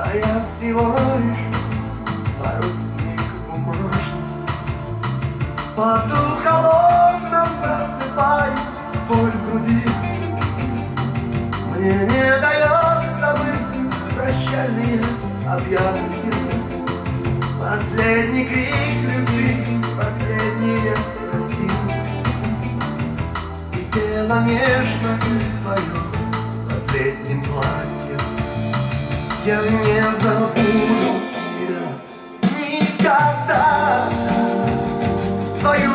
А я всего лишь парусник бумажный. В поту холодном просыпаюсь, боль в груди. Мне не дает забыть прощальные объятия. Последний крик любви, последние прости. И тело нежно твое под летним платьем. Я не забуду тебя никогда. Твою